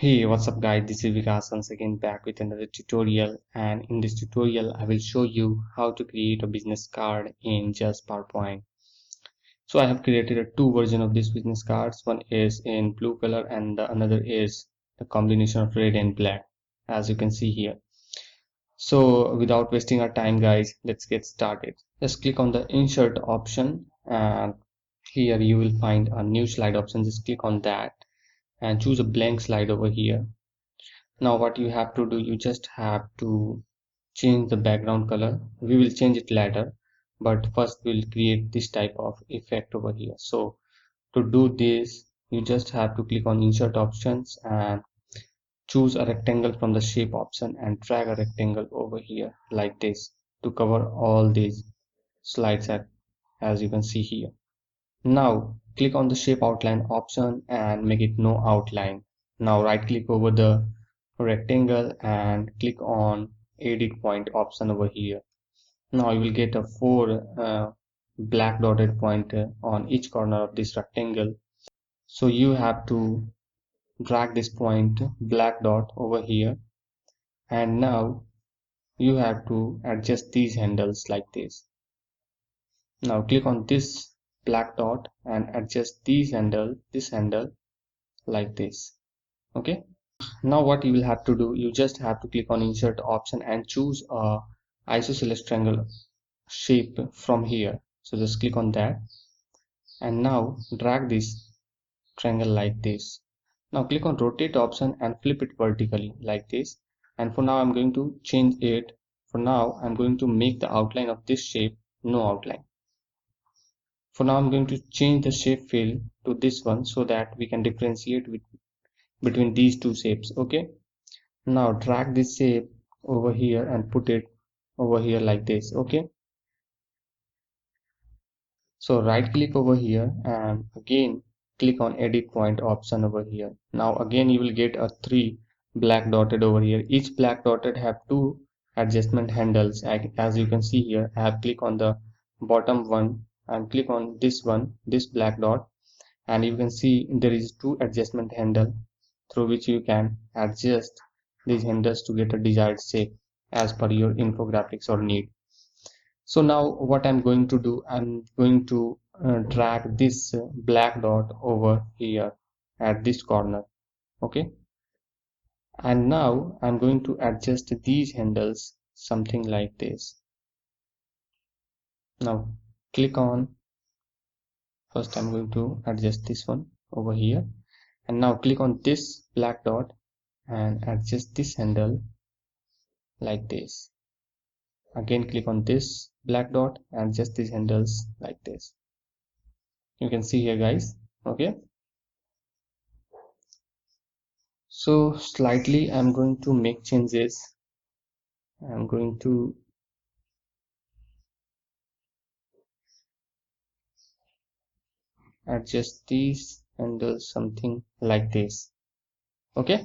Hey, what's up guys? This is Vikas once again back with another tutorial, and in this tutorial I will show you how to create a business card in just PowerPoint. So I have created two versions of this business cards. One is in blue color and the another is the combination of red and black, as you can see here. So without wasting our time guys, let's get started. Just click on the insert option, and here you will find a new slide option. Just click on that and choose a blank slide over here. Now what you have to do, you just have to change the background color. We will change it later, but first we'll create this type of effect over here. So to do this, you just have to click on insert options and choose a rectangle from the shape option and drag a rectangle over here like this to cover all these slides as you can see here. Now click on the shape outline option and make it no outline. Now right click over the rectangle and click on edit point option over here. Now you will get a four black dotted point on each corner of this rectangle. So you have to drag this point black dot over here, and now you have to adjust these handles like this. Now click on this black dot and adjust this handle like this. Okay. Now what you will have to do, you just have to click on insert option and choose a isosceles triangle shape from here. So just click on that and now drag this triangle like this. Now click on rotate option and flip it vertically like this. And for now I'm going to change it. For now I'm going to make the outline of this shape no outline. For now I'm going to change the shape fill to this one so that we can differentiate between these two shapes. Okay. Now drag this shape over here and put it over here like this. Okay. So right click over here and again click on edit point option over here. Now again you will get a three black dotted over here. Each black dotted have two adjustment handles. As you can see here, I have click on the bottom one and click on this one, this black dot, and you can see there is two adjustment handle through which you can adjust these handles to get a desired shape as per your infographics or need. So now what I'm going to do, I'm going to drag this black dot over here at this corner. Okay, and now I'm going to adjust these handles something like this. Now click on, first I'm going to adjust this one over here, and now click on this black dot and adjust this handle like this. Again click on this black dot and adjust these handles like this. You can see here guys. Okay, so slightly I'm going to make changes. I'm going to adjust these handles something like this. Okay,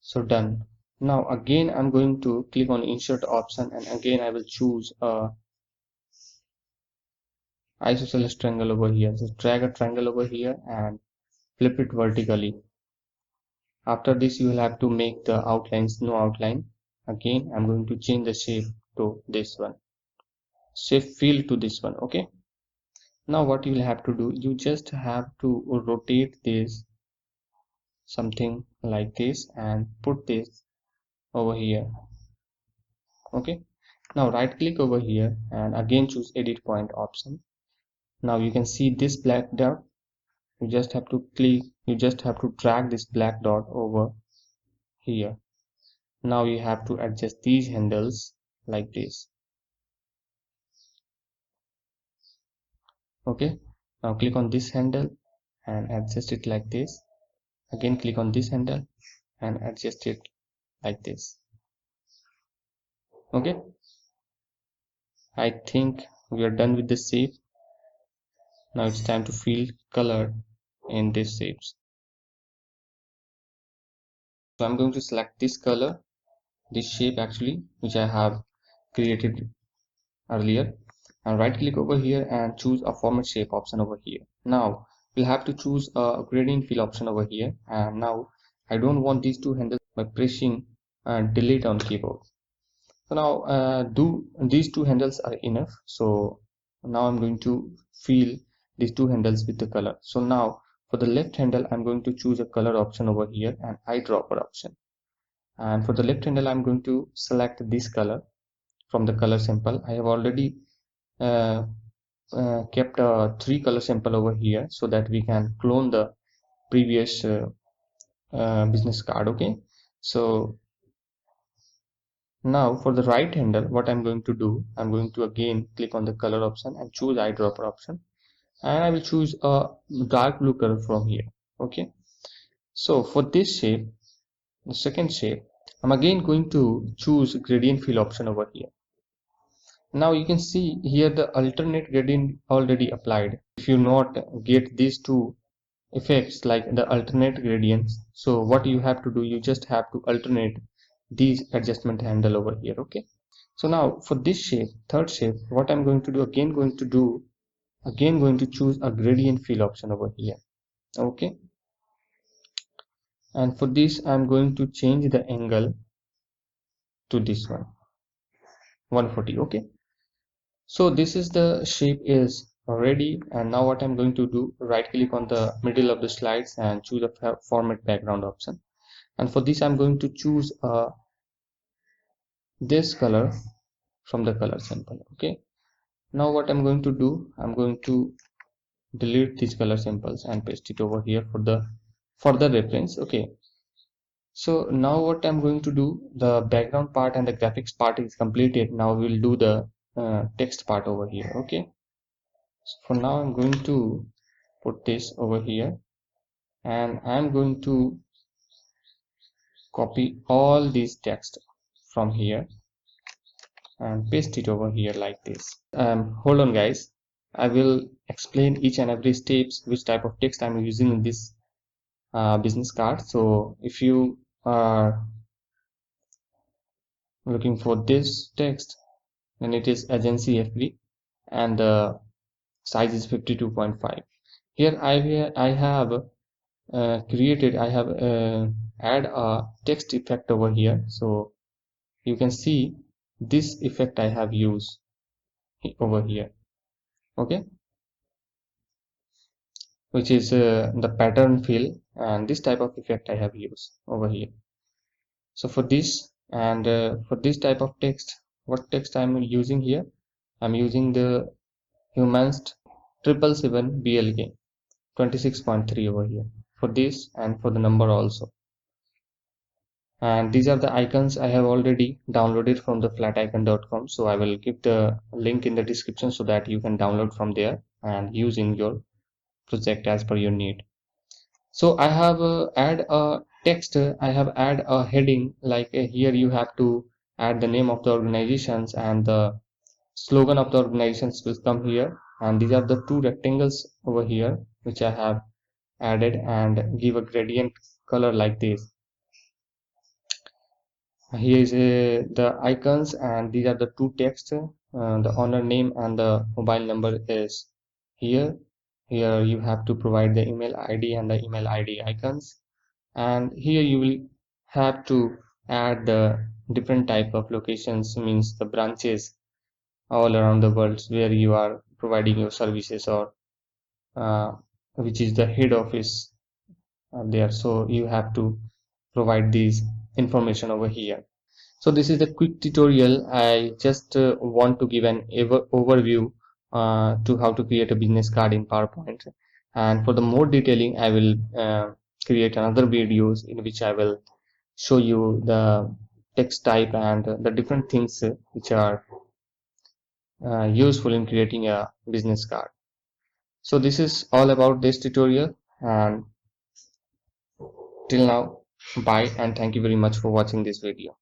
so done. Now again I'm going to click on insert option and again I will choose a isosceles triangle over here. Just drag a triangle over here and flip it vertically. After this you will have to make the outlines no outline. Again I'm going to change the shape to this one, shape fill to this one. Okay, now what you will have to do, you just have to rotate this something like this and put this over here. Okay, now right click over here and again choose edit point option. Now you can see this black dot. You just have to drag this black dot over here. Now you have to adjust these handles like this. Okay, now click on this handle and adjust it like this. Again click on this handle and adjust it like this. Okay, I think we are done with the shape. Now it's time to fill color in these shapes. So I'm going to select this color, this shape actually, which I have created earlier, and right click over here and choose a format shape option over here. Now we'll have to choose a gradient fill option over here, and now I don't want these two handles by pressing delete on keyboard. So now these two handles are enough. So now I'm going to fill these two handles with the color. So now for the left handle, I'm going to choose a color option over here and eyedropper option. And for the left handle, I'm going to select this color from the color sample. I have already kept a 3 color sample over here so that we can clone the previous business card. Okay, so now for the right handle, what I'm going to do, I'm going to again click on the color option and choose eyedropper option, and I will choose a dark blue color from here. Okay, so for this shape, the second shape, I'm again going to choose gradient fill option over here. Now you can see here the alternate gradient already applied. If you not get these two effects like the alternate gradients, so what you have to do, you just have to alternate these adjustment handle over here. Okay, so now for this shape, third shape, what I'm going to do, again going to choose a gradient fill option over here. Okay, and for this I'm going to change the angle to this one, 140. Okay, so this is the shape is ready, and now what I'm going to do, right click on the middle of the slides and choose a format background option, and for this I'm going to choose this color from the color sample. Okay, now what I'm going to do, I'm going to delete these color samples and paste it over here for the further reference. Okay, so now what I'm going to do, the background part and the graphics part is completed. Now we'll do the text part over here. Okay, so for now I'm going to put this over here, and I'm going to copy all these text from here and paste it over here like this. Hold on guys, I will explain each and every steps which type of text I'm using in this business card. So if you are looking for this text, then it is agency FB and the size is 52.5. Here I have add a text effect over here, so you can see this effect I have used over here. Okay, which is the pattern fill, and this type of effect I have used over here. So for this and for this type of text, what text I'm using here, I'm using the Humanst 777 BLK 26.3 over here for this and for the number also. And these are the icons I have already downloaded from the flaticon.com, so I will give the link in the description so that you can download from there and use in your project as per your need. So I have add a text, I have add a heading like here you have to add the name of the organizations, and the slogan of the organizations will come here, and these are the two rectangles over here which I have added, and give a gradient color like this. Here is the icons, and these are the two texts, the owner name and the mobile number is here. Here you have to provide the email ID and the email ID icons, and here you will have to add the different type of locations, means the branches all around the world where you are providing your services, or which is the head office there. So you have to provide these information over here. So this is a quick tutorial. I just want to give an overview to how to create a business card in PowerPoint, and for the more detailing I will create another videos in which I will show you the text type and the different things which are useful in creating a business card. So this is all about this tutorial, and till now, bye, and thank you very much for watching this video.